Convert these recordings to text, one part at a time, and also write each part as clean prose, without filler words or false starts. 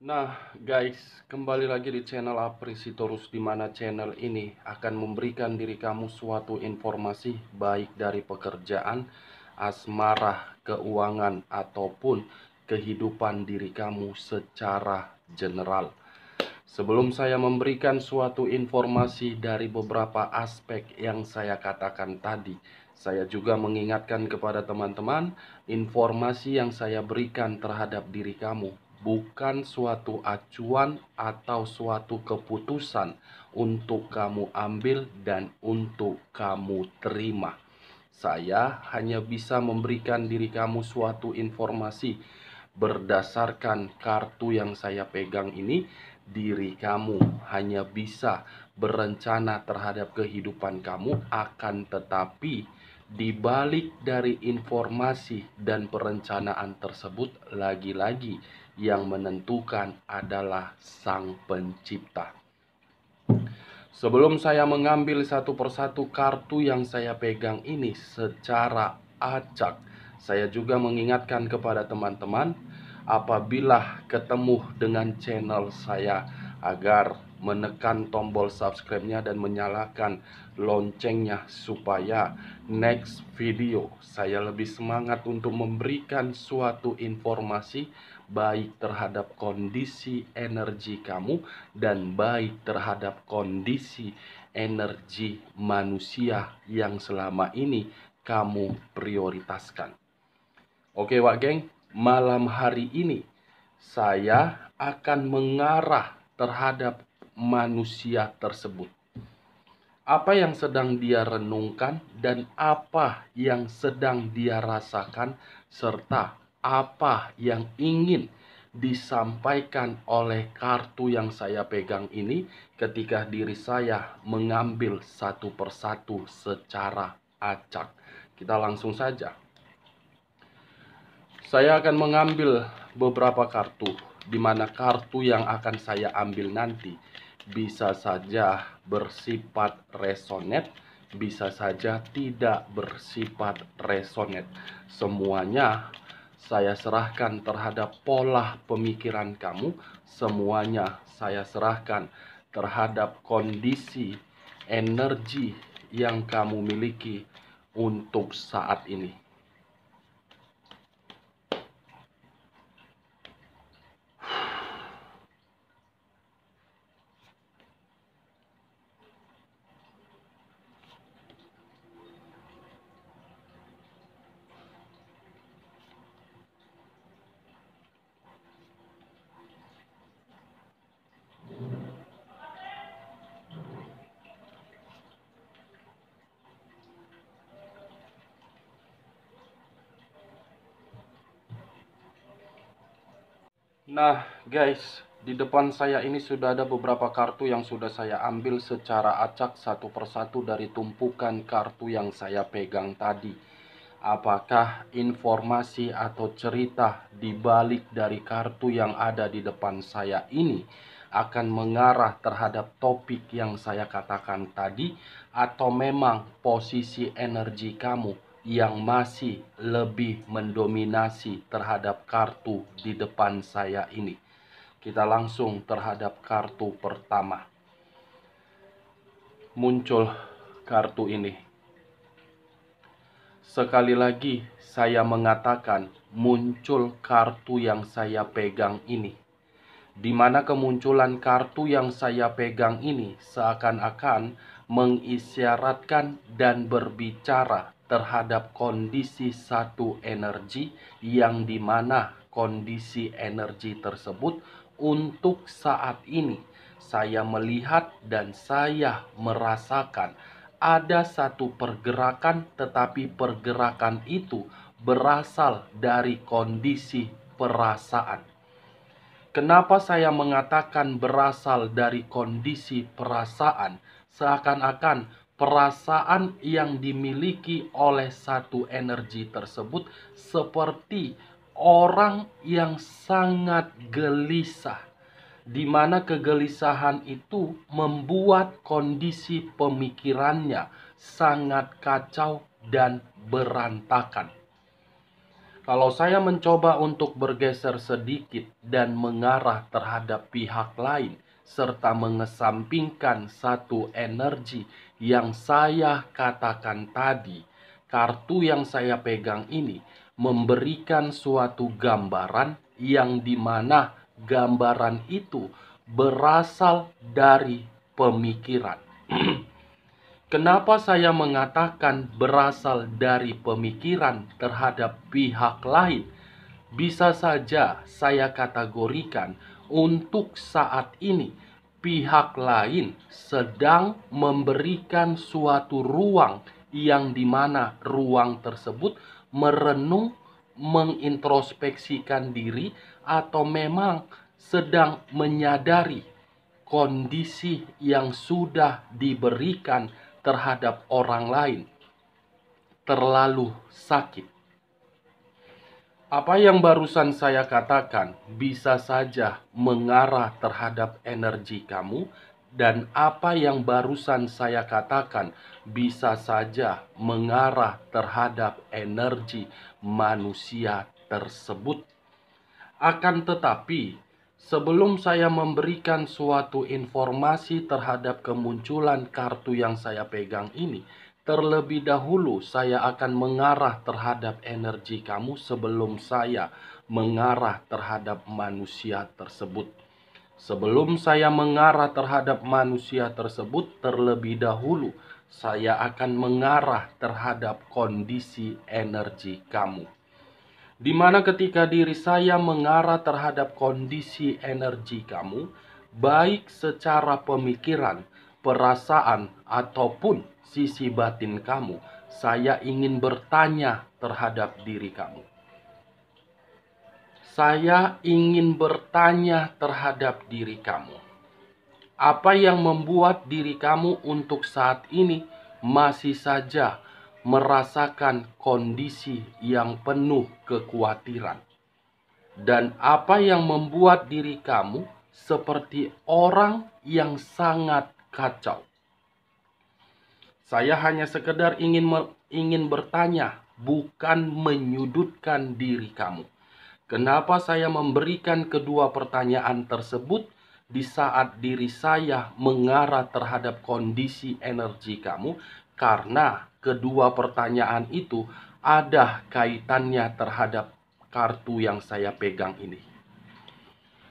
Nah, guys, kembali lagi di channel Aprisitorus, di mana channel ini akan memberikan diri kamu suatu informasi baik dari pekerjaan, asmara, keuangan, ataupun kehidupan diri kamu secara general. Sebelum saya memberikan suatu informasi dari beberapa aspek yang saya katakan tadi, saya juga mengingatkan kepada teman-teman, informasi yang saya berikan terhadap diri kamu bukan suatu acuan atau suatu keputusan untuk kamu ambil dan untuk kamu terima. Saya hanya bisa memberikan diri kamu suatu informasi berdasarkan kartu yang saya pegang ini. Diri kamu hanya bisa berencana terhadap kehidupan kamu, akan tetapi di balik dari informasi dan perencanaan tersebut, lagi-lagi yang menentukan adalah Sang Pencipta. Sebelum saya mengambil satu persatu kartu yang saya pegang ini secara acak, saya juga mengingatkan kepada teman-teman, apabila ketemu dengan channel saya, agar menekan tombol subscribe-nya dan menyalakan loncengnya, supaya next video saya lebih semangat untuk memberikan suatu informasi baik terhadap kondisi energi kamu dan baik terhadap kondisi energi manusia yang selama ini kamu prioritaskan. Oke Wak Geng, malam hari ini saya akan mengarah terhadap manusia tersebut. Apa yang sedang dia renungkan dan apa yang sedang dia rasakan, serta apa yang ingin disampaikan oleh kartu yang saya pegang ini ketika diri saya mengambil satu persatu secara acak. Kita langsung saja. Saya akan mengambil beberapa kartu, di mana kartu yang akan saya ambil nanti bisa saja bersifat resonate, bisa saja tidak bersifat resonate. Semuanya saya serahkan terhadap pola pemikiran kamu, semuanya saya serahkan terhadap kondisi energi yang kamu miliki untuk saat ini. Nah guys, di depan saya ini sudah ada beberapa kartu yang sudah saya ambil secara acak satu persatu dari tumpukan kartu yang saya pegang tadi. Apakah informasi atau cerita di balik dari kartu yang ada di depan saya ini akan mengarah terhadap topik yang saya katakan tadi, atau memang posisi energi kamu yang masih lebih mendominasi terhadap kartu di depan saya ini? Kita langsung terhadap kartu pertama. Muncul kartu ini. Sekali lagi saya mengatakan, muncul kartu yang saya pegang ini. Di mana kemunculan kartu yang saya pegang ini seakan-akan mengisyaratkan dan berbicara terhadap kondisi satu energi, yang dimana kondisi energi tersebut untuk saat ini saya melihat dan saya merasakan ada satu pergerakan, tetapi pergerakan itu berasal dari kondisi perasaan. Kenapa saya mengatakan berasal dari kondisi perasaan? Seakan-akan perasaan yang dimiliki oleh satu energi tersebut seperti orang yang sangat gelisah, di mana kegelisahan itu membuat kondisi pemikirannya sangat kacau dan berantakan. Kalau saya mencoba untuk bergeser sedikit dan mengarah terhadap pihak lain, serta mengesampingkan satu energi yang saya katakan tadi, kartu yang saya pegang ini memberikan suatu gambaran yang dimana gambaran itu berasal dari pemikiran. Kenapa saya mengatakan berasal dari pemikiran terhadap pihak lain? Bisa saja saya kategorikan untuk saat ini pihak lain sedang memberikan suatu ruang yang dimana ruang tersebut merenung, mengintrospeksikan diri, atau memang sedang menyadari kondisi yang sudah diberikan terhadap orang lain terlalu sakit. Apa yang barusan saya katakan bisa saja mengarah terhadap energi kamu, dan apa yang barusan saya katakan bisa saja mengarah terhadap energi manusia tersebut. Akan tetapi, sebelum saya memberikan suatu informasi terhadap kemunculan kartu yang saya pegang ini, terlebih dahulu saya akan mengarah terhadap energi kamu sebelum saya mengarah terhadap manusia tersebut. Sebelum saya mengarah terhadap manusia tersebut, terlebih dahulu saya akan mengarah terhadap kondisi energi kamu. Di mana ketika diri saya mengarah terhadap kondisi energi kamu, baik secara pemikiran, perasaan, ataupun sisi batin kamu, saya ingin bertanya terhadap diri kamu. Saya ingin bertanya terhadap diri kamu. Apa yang membuat diri kamu untuk saat ini masih saja merasakan kondisi yang penuh kekhawatiran? Dan apa yang membuat diri kamu seperti orang yang sangat kacau? Saya hanya sekedar ingin bertanya, bukan menyudutkan diri kamu. Kenapa saya memberikan kedua pertanyaan tersebut di saat diri saya mengarah terhadap kondisi energi kamu? Karena kedua pertanyaan itu ada kaitannya terhadap kartu yang saya pegang ini.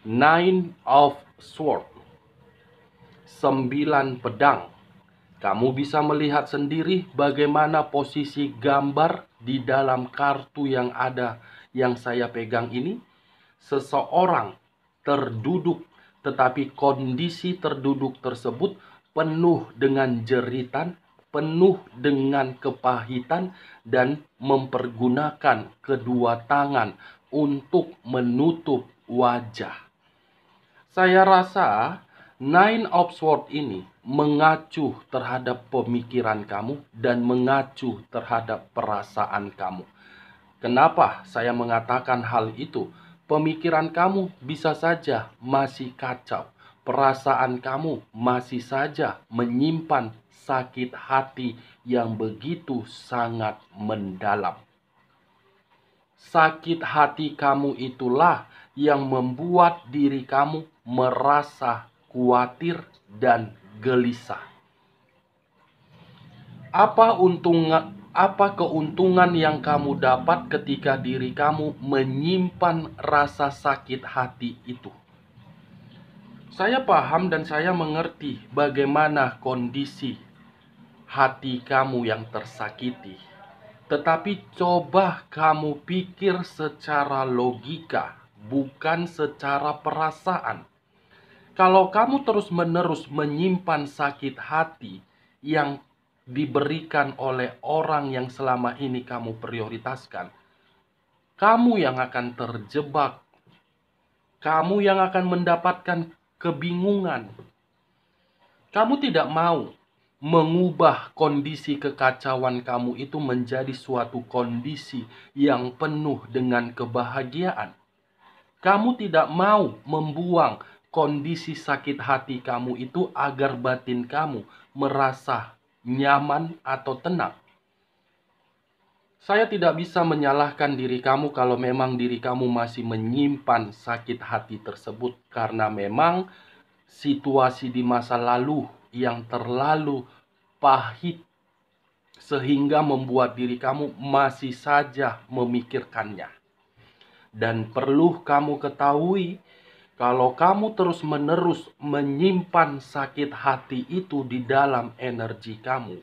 Nine of Swords, 9 pedang. Kamu bisa melihat sendiri bagaimana posisi gambar di dalam kartu yang ada yang saya pegang ini. Seseorang terduduk, tetapi kondisi terduduk tersebut penuh dengan jeritan, penuh dengan kepahitan, dan mempergunakan kedua tangan untuk menutup wajah. Saya rasa Nine of Swords ini mengacu terhadap pemikiran kamu dan mengacu terhadap perasaan kamu. Kenapa saya mengatakan hal itu? Pemikiran kamu bisa saja masih kacau. Perasaan kamu masih saja menyimpan sakit hati yang begitu sangat mendalam. Sakit hati kamu itulah yang membuat diri kamu merasa khawatir dan gelisah. Apa keuntungan yang kamu dapat ketika diri kamu menyimpan rasa sakit hati itu? Saya paham dan saya mengerti bagaimana kondisi hati kamu yang tersakiti. Tetapi coba kamu pikir secara logika, bukan secara perasaan. Kalau kamu terus-menerus menyimpan sakit hati yang diberikan oleh orang yang selama ini kamu prioritaskan, kamu yang akan terjebak. Kamu yang akan mendapatkan kebingungan. Kamu tidak mau mengubah kondisi kekacauan kamu itu menjadi suatu kondisi yang penuh dengan kebahagiaan. Kamu tidak mau membuang kondisi sakit hati kamu itu agar batin kamu merasa nyaman atau tenang. Saya tidak bisa menyalahkan diri kamu kalau memang diri kamu masih menyimpan sakit hati tersebut, karena memang situasi di masa lalu yang terlalu pahit sehingga membuat diri kamu masih saja memikirkannya. Dan perlu kamu ketahui, kalau kamu terus-menerus menyimpan sakit hati itu di dalam energi kamu,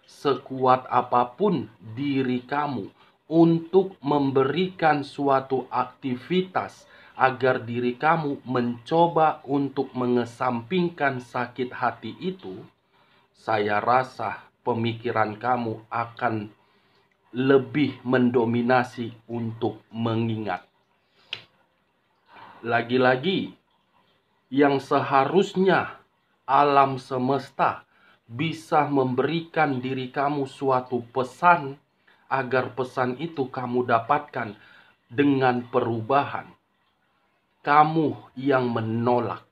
sekuat apapun diri kamu untuk memberikan suatu aktivitas agar diri kamu mencoba untuk mengesampingkan sakit hati itu, saya rasa pemikiran kamu akan lebih mendominasi untuk mengingat. Lagi-lagi, yang seharusnya alam semesta bisa memberikan diri kamu suatu pesan, agar pesan itu kamu dapatkan dengan perubahan. Kamu yang menolak.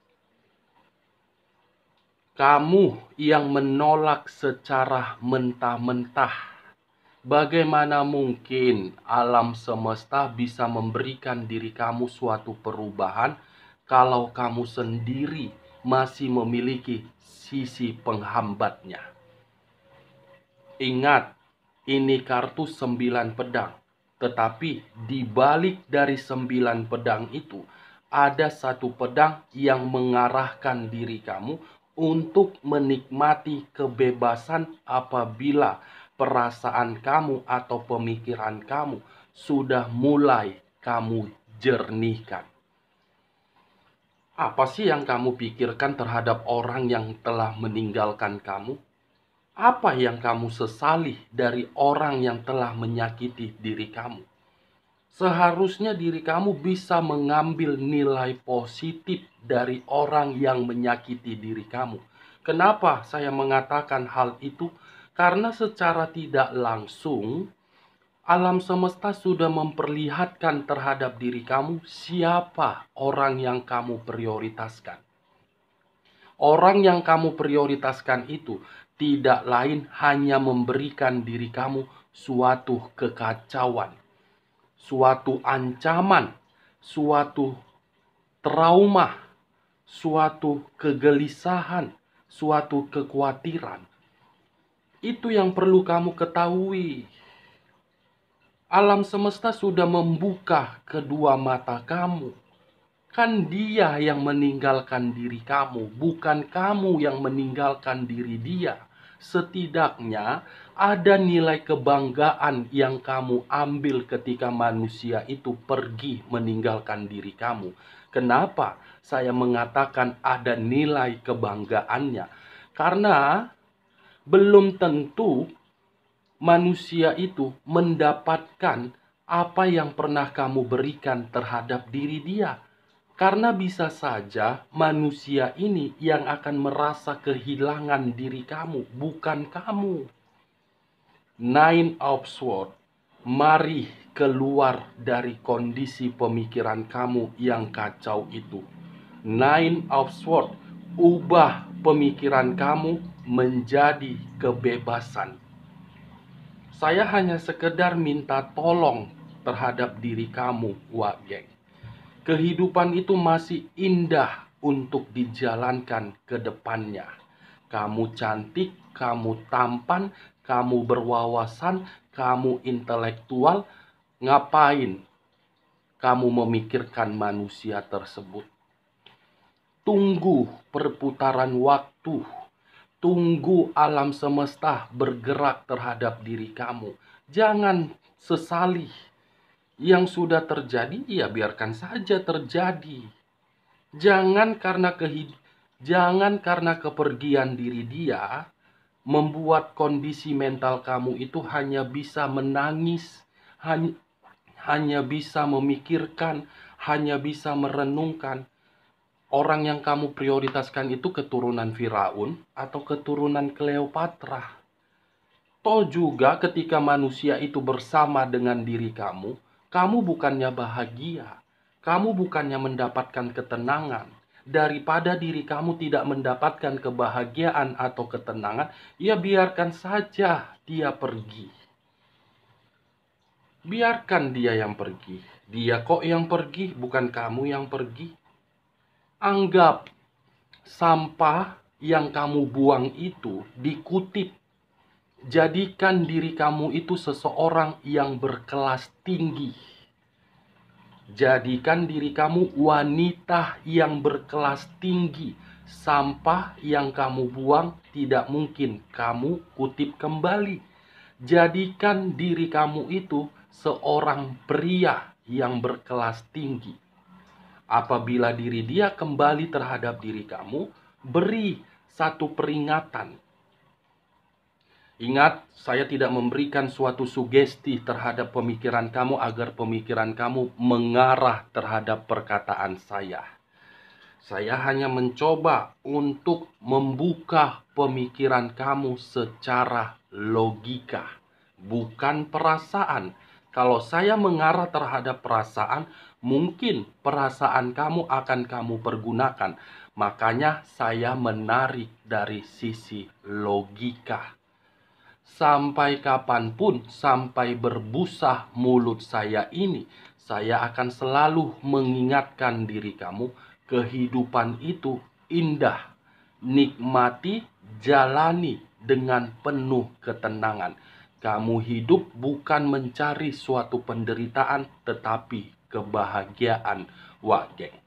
Kamu yang menolak secara mentah-mentah. Bagaimana mungkin alam semesta bisa memberikan diri kamu suatu perubahan kalau kamu sendiri masih memiliki sisi penghambatnya? Ingat, ini kartu 9 pedang. Tetapi di balik dari 9 pedang itu, ada satu pedang yang mengarahkan diri kamu untuk menikmati kebebasan apabila perasaan kamu atau pemikiran kamu sudah mulai kamu jernihkan. Apa sih yang kamu pikirkan terhadap orang yang telah meninggalkan kamu? Apa yang kamu sesali dari orang yang telah menyakiti diri kamu? Seharusnya diri kamu bisa mengambil nilai positif dari orang yang menyakiti diri kamu. Kenapa saya mengatakan hal itu? Karena secara tidak langsung, alam semesta sudah memperlihatkan terhadap diri kamu siapa orang yang kamu prioritaskan. Orang yang kamu prioritaskan itu tidak lain hanya memberikan diri kamu suatu kekacauan, suatu ancaman, suatu trauma, suatu kegelisahan, suatu kekhawatiran. Itu yang perlu kamu ketahui. Alam semesta sudah membuka kedua mata kamu. Kan dia yang meninggalkan diri kamu, bukan kamu yang meninggalkan diri dia. Setidaknya ada nilai kebanggaan yang kamu ambil ketika manusia itu pergi meninggalkan diri kamu. Kenapa saya mengatakan ada nilai kebanggaannya? Karena belum tentu manusia itu mendapatkan apa yang pernah kamu berikan terhadap diri dia. Karena bisa saja manusia ini yang akan merasa kehilangan diri kamu, bukan kamu. Nine of Swords, mari keluar dari kondisi pemikiran kamu yang kacau itu. Nine of Swords, ubah pemikiran kamu menjadi kebebasan. Saya hanya sekedar minta tolong terhadap diri kamu, Wage. Kehidupan itu masih indah untuk dijalankan ke depannya. Kamu cantik, kamu tampan, kamu berwawasan, kamu intelektual. Ngapain kamu memikirkan manusia tersebut? Tunggu perputaran waktu. Tunggu alam semesta bergerak terhadap diri kamu. Jangan sesali. Yang sudah terjadi, ya biarkan saja terjadi. Jangan karena kepergian diri dia membuat kondisi mental kamu itu hanya bisa menangis, hanya bisa memikirkan, hanya bisa merenungkan. Orang yang kamu prioritaskan itu keturunan Firaun atau keturunan Kleopatra. Toh juga ketika manusia itu bersama dengan diri kamu, kamu bukannya bahagia, kamu bukannya mendapatkan ketenangan. Daripada diri kamu tidak mendapatkan kebahagiaan atau ketenangan, ya biarkan saja dia pergi. Biarkan dia yang pergi. Dia kok yang pergi, bukan kamu yang pergi. Anggap sampah yang kamu buang itu dikutip. Jadikan diri kamu itu seseorang yang berkelas tinggi. Jadikan diri kamu wanita yang berkelas tinggi. Sampah yang kamu buang tidak mungkin kamu kutip kembali. Jadikan diri kamu itu seorang pria yang berkelas tinggi. Apabila diri dia kembali terhadap diri kamu, beri satu peringatan. Ingat, saya tidak memberikan suatu sugesti terhadap pemikiran kamu agar pemikiran kamu mengarah terhadap perkataan saya. Saya hanya mencoba untuk membuka pemikiran kamu secara logika, bukan perasaan. Kalau saya mengarah terhadap perasaan, mungkin perasaan kamu akan kamu pergunakan. Makanya saya menarik dari sisi logika. Sampai kapanpun, sampai berbusa mulut saya ini, saya akan selalu mengingatkan diri kamu, kehidupan itu indah. Nikmati, jalani dengan penuh ketenangan. Kamu hidup bukan mencari suatu penderitaan, tetapi kebahagiaan. Wah, geng.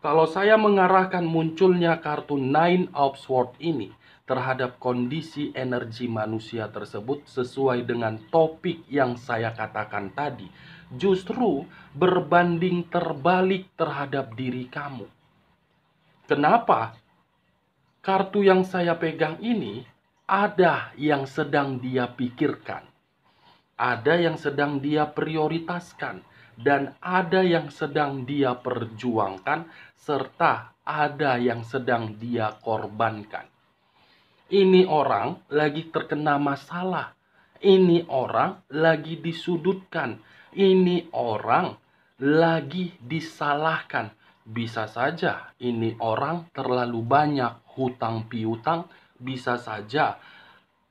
Kalau saya mengarahkan munculnya kartu Nine of Swords ini terhadap kondisi energi manusia tersebut sesuai dengan topik yang saya katakan tadi, justru berbanding terbalik terhadap diri kamu. Kenapa? Kartu yang saya pegang ini ada yang sedang dia pikirkan, ada yang sedang dia prioritaskan, dan ada yang sedang dia perjuangkan, serta ada yang sedang dia korbankan. Ini orang lagi terkena masalah. Ini orang lagi disudutkan. Ini orang lagi disalahkan. Bisa saja ini orang terlalu banyak hutang piutang. Bisa saja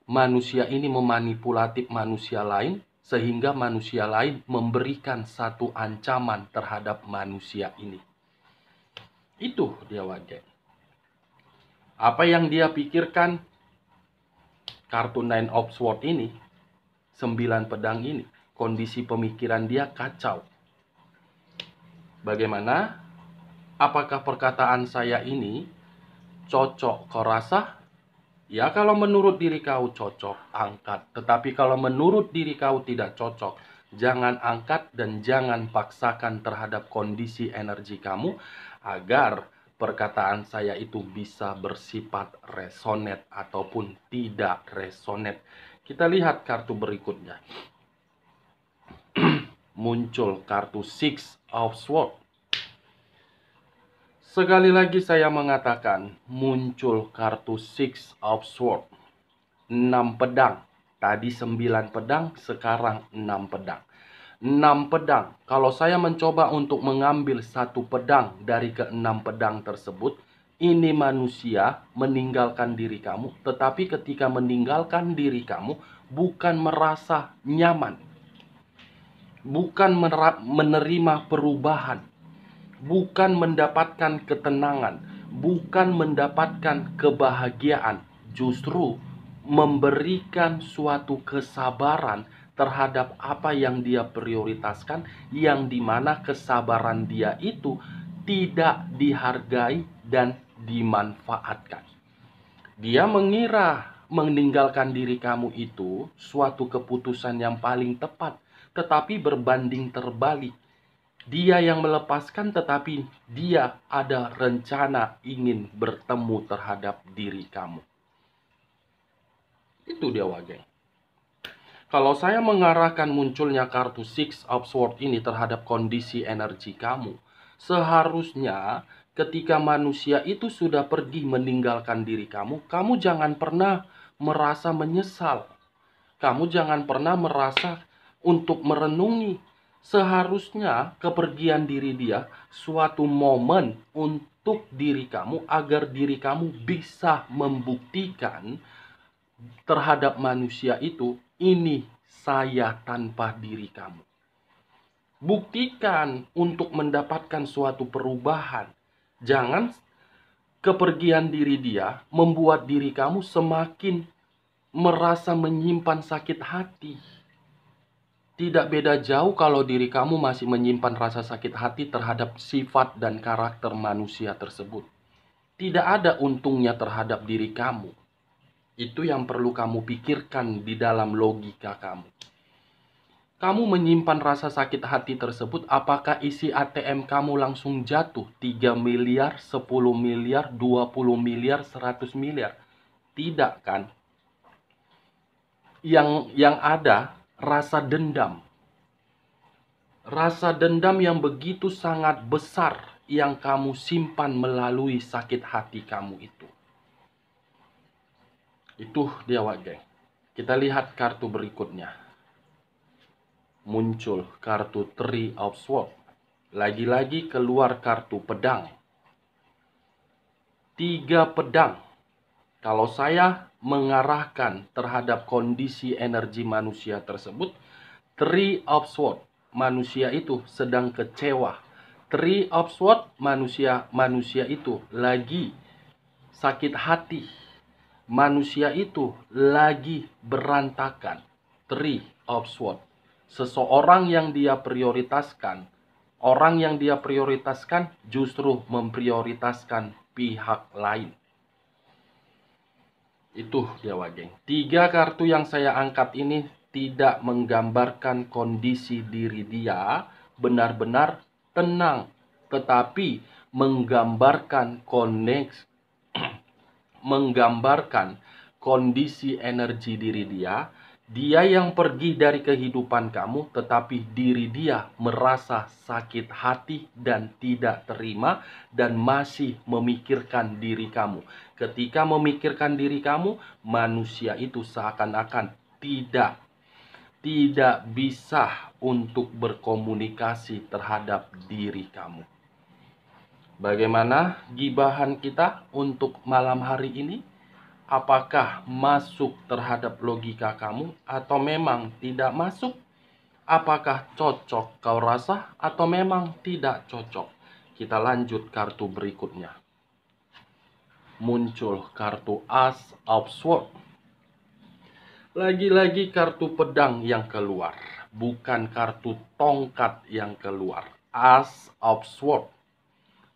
manusia ini memanipulatif manusia lain, sehingga manusia lain memberikan satu ancaman terhadap manusia ini. Itu dia wajar. Apa yang dia pikirkan, kartu Nine of Swords ini, 9 pedang ini, kondisi pemikiran dia kacau. Bagaimana? Apakah perkataan saya ini cocok kau rasa? Ya, kalau menurut diri kau cocok, angkat. Tetapi kalau menurut diri kau tidak cocok, jangan angkat dan jangan paksakan terhadap kondisi energi kamu agar perkataan saya itu bisa bersifat resonate ataupun tidak resonate. Kita lihat kartu berikutnya. Muncul kartu Six of Swords. Sekali lagi saya mengatakan, muncul kartu Six of Swords. 6 pedang. Tadi 9 pedang, sekarang 6 pedang. 6 pedang. Kalau saya mencoba untuk mengambil satu pedang dari ke-6 pedang tersebut, ini manusia meninggalkan diri kamu. Tetapi ketika meninggalkan diri kamu, bukan merasa nyaman. Bukan menerima perubahan. Bukan mendapatkan ketenangan, bukan mendapatkan kebahagiaan, justru memberikan suatu kesabaran terhadap apa yang dia prioritaskan, yang dimana kesabaran dia itu tidak dihargai dan dimanfaatkan. Dia mengira meninggalkan diri kamu itu suatu keputusan yang paling tepat, tetapi berbanding terbalik. Dia yang melepaskan, tetapi dia ada rencana ingin bertemu terhadap diri kamu. Itu dia wageng. Kalau saya mengarahkan munculnya kartu Six of Swords ini terhadap kondisi energi kamu, seharusnya ketika manusia itu sudah pergi meninggalkan diri kamu, kamu jangan pernah merasa menyesal. Kamu jangan pernah merasa untuk merenungi. Seharusnya kepergian diri dia suatu momen untuk diri kamu agar diri kamu bisa membuktikan terhadap manusia itu, ini saya tanpa diri kamu. Buktikan untuk mendapatkan suatu perubahan. Jangan kepergian diri dia membuat diri kamu semakin merasa menyimpan sakit hati. Tidak beda jauh kalau diri kamu masih menyimpan rasa sakit hati terhadap sifat dan karakter manusia tersebut. Tidak ada untungnya terhadap diri kamu. Itu yang perlu kamu pikirkan di dalam logika kamu. Kamu menyimpan rasa sakit hati tersebut, apakah isi ATM kamu langsung jatuh 3 miliar, 10 miliar, 20 miliar, 100 miliar? Tidak kan? Yang ada rasa dendam. Rasa dendam yang begitu sangat besar yang kamu simpan melalui sakit hati kamu itu. Itu dia, geng. Kita lihat kartu berikutnya. Muncul kartu Three of Swords. Lagi-lagi keluar kartu pedang. 3 pedang. Kalau saya mengarahkan terhadap kondisi energi manusia tersebut, Three of Swords, manusia itu sedang kecewa. Three of Swords, manusia itu lagi sakit hati. Manusia itu lagi berantakan. Three of Swords. Seseorang yang dia prioritaskan, orang yang dia prioritaskan justru memprioritaskan pihak lain. Itu dia, geng. 3 kartu yang saya angkat ini tidak menggambarkan kondisi diri dia benar-benar tenang, tetapi menggambarkan menggambarkan kondisi energi diri dia. Dia yang pergi dari kehidupan kamu, tetapi diri dia merasa sakit hati dan tidak terima dan masih memikirkan diri kamu. Ketika memikirkan diri kamu, manusia itu seakan-akan tidak bisa untuk berkomunikasi terhadap diri kamu. Bagaimana gibahan kita untuk malam hari ini? Apakah masuk terhadap logika kamu atau memang tidak masuk? Apakah cocok kau rasa atau memang tidak cocok? Kita lanjut kartu berikutnya. Muncul kartu Ace of Swords. Lagi-lagi kartu pedang yang keluar, bukan kartu tongkat yang keluar. Ace of Swords.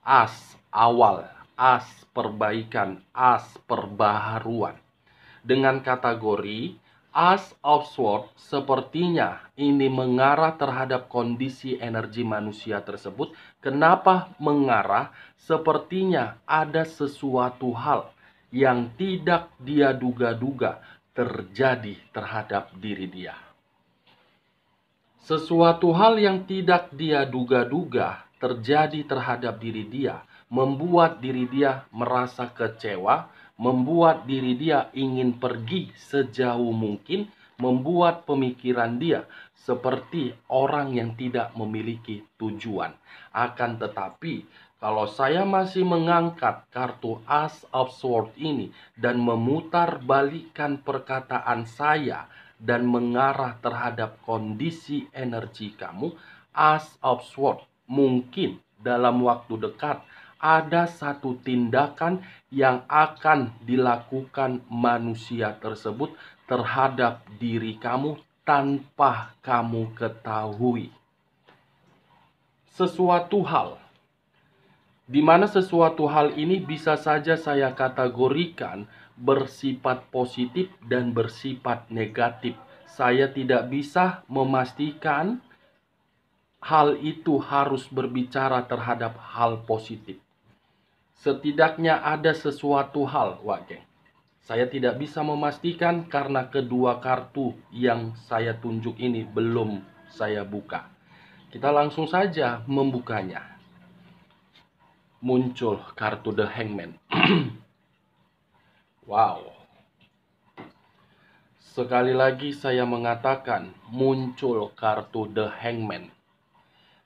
As awal, as perbaikan, as perbaharuan. Dengan kategori As of Swords, sepertinya ini mengarah terhadap kondisi energi manusia tersebut. Kenapa mengarah? Sepertinya ada sesuatu hal yang tidak dia duga-duga terjadi terhadap diri dia. Sesuatu hal yang tidak dia duga-duga terjadi terhadap diri dia, membuat diri dia merasa kecewa, membuat diri dia ingin pergi sejauh mungkin, membuat pemikiran dia seperti orang yang tidak memiliki tujuan. Akan tetapi, kalau saya masih mengangkat kartu Ace of Swords ini dan memutar balikan perkataan saya dan mengarah terhadap kondisi energi kamu, Ace of Swords, mungkin dalam waktu dekat ada satu tindakan yang akan dilakukan manusia tersebut terhadap diri kamu tanpa kamu ketahui. Sesuatu hal, di mana sesuatu hal ini bisa saja saya kategorikan bersifat positif dan bersifat negatif. Saya tidak bisa memastikan hal itu harus berbicara terhadap hal positif. Setidaknya ada sesuatu hal, geng. Saya tidak bisa memastikan karena kedua kartu yang saya tunjuk ini belum saya buka. Kita langsung saja membukanya. Muncul kartu The Hangman. Wow. Sekali lagi saya mengatakan muncul kartu The Hangman.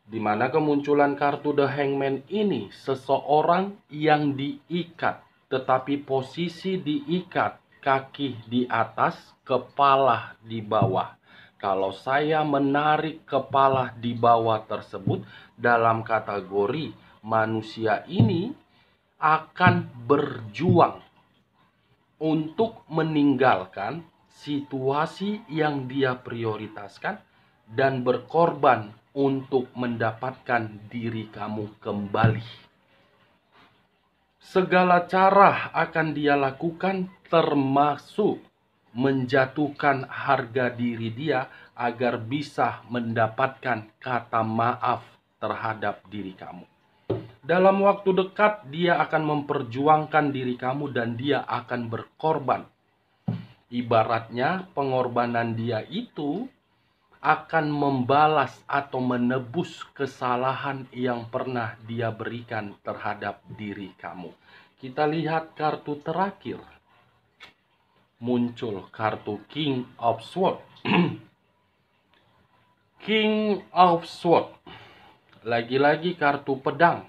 Di mana kemunculan kartu The Hangman ini seseorang yang diikat, tetapi posisi diikat, kaki di atas, kepala di bawah. Kalau saya menarik kepala di bawah tersebut dalam kategori manusia ini akan berjuang untuk meninggalkan situasi yang dia prioritaskan dan berkorban untuk mendapatkan diri kamu kembali. Segala cara akan dia lakukan, termasuk menjatuhkan harga diri dia agar bisa mendapatkan kata maaf terhadap diri kamu. Dalam waktu dekat dia akan memperjuangkan diri kamu dan dia akan berkorban. Ibaratnya pengorbanan dia itu akan membalas atau menebus kesalahan yang pernah dia berikan terhadap diri kamu. Kita lihat kartu terakhir. Muncul kartu King of Swords. King of Swords. Lagi-lagi kartu pedang.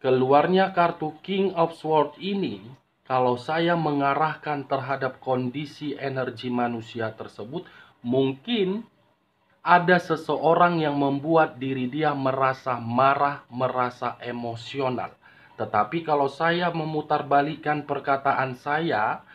Keluarnya kartu King of Swords ini, kalau saya mengarahkan terhadap kondisi energi manusia tersebut, mungkin ada seseorang yang membuat diri dia merasa marah, merasa emosional. Tetapi kalau saya memutarbalikkan perkataan saya,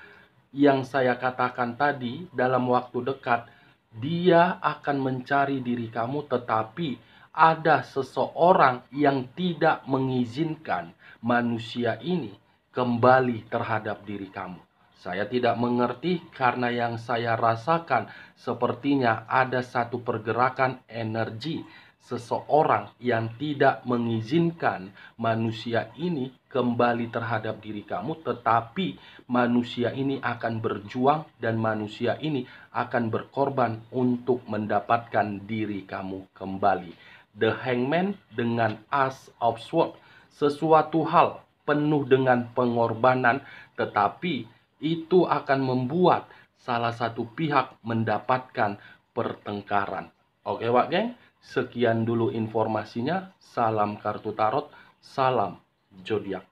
yang saya katakan tadi, dalam waktu dekat, dia akan mencari diri kamu, tetapi ada seseorang yang tidak mengizinkan manusia ini kembali terhadap diri kamu. Saya tidak mengerti karena yang saya rasakan sepertinya ada satu pergerakan energi seseorang yang tidak mengizinkan manusia ini kembali terhadap diri kamu, tetapi manusia ini akan berjuang dan manusia ini akan berkorban untuk mendapatkan diri kamu kembali. The Hangman dengan Ace of Swords, sesuatu hal penuh dengan pengorbanan, tetapi itu akan membuat salah satu pihak mendapatkan pertengkaran. Oke Wak Geng, sekian dulu informasinya. Salam kartu tarot, salam zodiak.